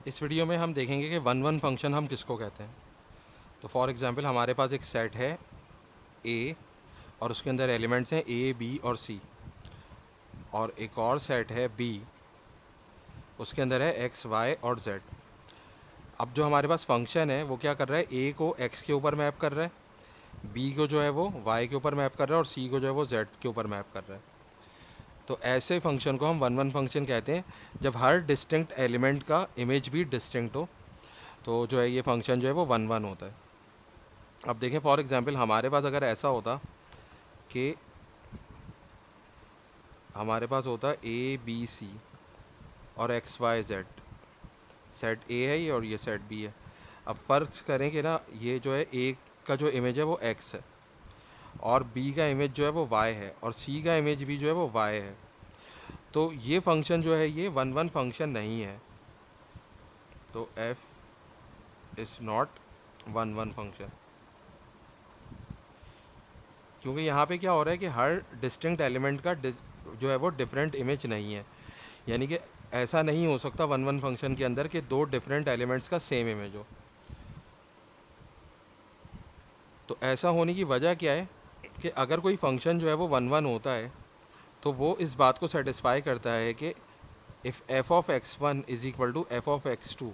इस वीडियो में हम देखेंगे कि वन वन फंक्शन हम किसको कहते हैं। तो फॉर एग्जांपल हमारे पास एक सेट है ए और उसके अंदर एलिमेंट्स हैं ए बी और सी, और एक और सेट है बी, उसके अंदर है एक्स वाई और जेड। अब जो हमारे पास फंक्शन है वो क्या कर रहा है, ए को एक्स के ऊपर मैप कर रहा है, बी को जो है वो वाई के ऊपर मैप कर रहा है और सी को जो है वो जेड के ऊपर मैप कर रहा है। तो ऐसे फंक्शन को हम वन वन फंक्शन कहते हैं जब हर डिस्टिंक्ट एलिमेंट का इमेज भी डिस्टिंक्ट हो, तो जो है ये फंक्शन जो है वो वन वन होता है। अब देखें फॉर एग्जांपल हमारे पास अगर ऐसा होता कि हमारे पास होता ए बी सी और X Y Z, set A है ये और ये सेट बी है। अब फर्क करें कि ना ये जो है ए का जो इमेज है वो एक्स है और बी का इमेज जो है वो वाई है और सी का इमेज भी जो है वो वाई है। तो ये फंक्शन जो है ये वन वन फंक्शन नहीं है, तो F is not one one function, क्योंकि यहाँ पे क्या हो रहा है कि हर डिस्टिंक्ट एलिमेंट का जो है वो डिफरेंट इमेज नहीं है। यानी कि ऐसा नहीं हो सकता वन वन फंक्शन के अंदर कि दो डिफरेंट एलिमेंट्स का सेम इमेज हो। तो ऐसा होने की वजह क्या है कि अगर कोई फंक्शन जो है वो वन वन होता है तो वो इस बात को सेटिस्फाई करता है कि if f of x one is equal to F of x two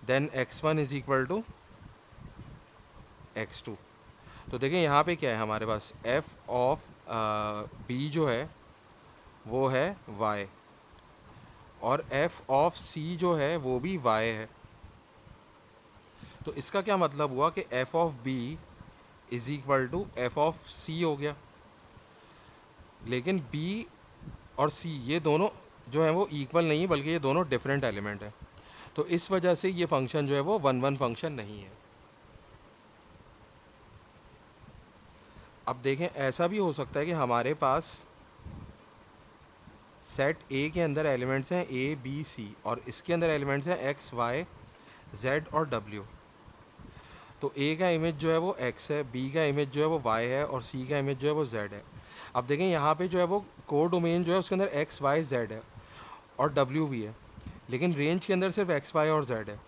then x one is equal to x two. तो देखिए यहाँ पे क्या है, हमारे पास एफ ऑफ बी जो है वो है वाई और एफ ऑफ सी जो है वो भी वाई है। तो इसका क्या मतलब हुआ कि F of B is equal to F of C हो गया, लेकिन बी और सी ये दोनों जो है वो इक्वल नहीं है बल्कि ये दोनों डिफरेंट एलिमेंट है। तो इस वजह से ये फंक्शन जो है वो वन वन फंक्शन नहीं है। अब देखें ऐसा भी हो सकता है कि हमारे पास सेट ए के अंदर एलिमेंट्स हैं ए बी सी और इसके अंदर एलिमेंट्स हैं एक्स वाई जेड और डब्ल्यू। तो ए का इमेज जो है वो एक्स है, बी का इमेज जो है वो वाई है और सी का इमेज जो है वो जेड है। अब देखें यहाँ पे जो है वो कोड डोमेन जो है उसके अंदर एक्स वाई जेड है और डब्ल्यू भी है, लेकिन रेंज के अंदर सिर्फ एक्स वाई और जेड है।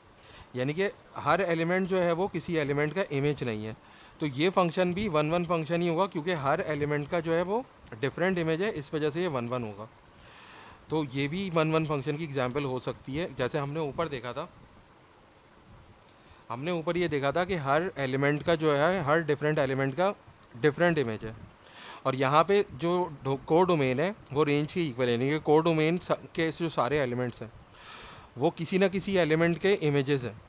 यानी कि हर एलिमेंट जो है वो किसी एलिमेंट का इमेज नहीं है। तो ये फंक्शन भी वन वन फंक्शन ही होगा क्योंकि हर एलिमेंट का जो है वो डिफरेंट इमेज है, इस वजह से ये वन वन होगा। तो ये भी वन वन फंक्शन की एग्जाम्पल हो सकती है। जैसे हमने ऊपर देखा था, हमने ऊपर ये देखा था कि हर एलिमेंट का जो है हर डिफरेंट एलिमेंट का डिफरेंट इमेज है, और यहाँ पे जो कोर डोमेन है वो रेंज के इक्वल है, यानी कि कोर डोमेन के जो सारे एलिमेंट्स हैं वो किसी ना किसी एलिमेंट के इमेजेस हैं।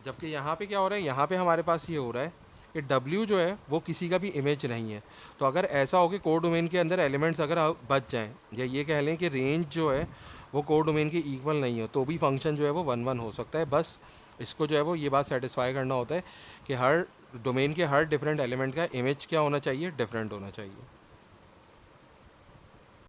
जबकि यहाँ पे क्या हो रहा है, यहाँ पे हमारे पास ये हो रहा है कि W जो है वो किसी का भी इमेज नहीं है। तो अगर ऐसा हो कि कोर डोमेन के अंदर एलिमेंट्स अगर बच जाएं या ये कह लें कि रेंज जो है वो कोर डोमेन के इक्वल नहीं हो, तो भी फंक्शन जो है वो वन वन हो सकता है। बस इसको जो है वो ये बात सेटिस्फाई करना होता है कि हर डोमेन के हर डिफरेंट एलिमेंट का इमेज क्या होना चाहिए, डिफरेंट होना चाहिए।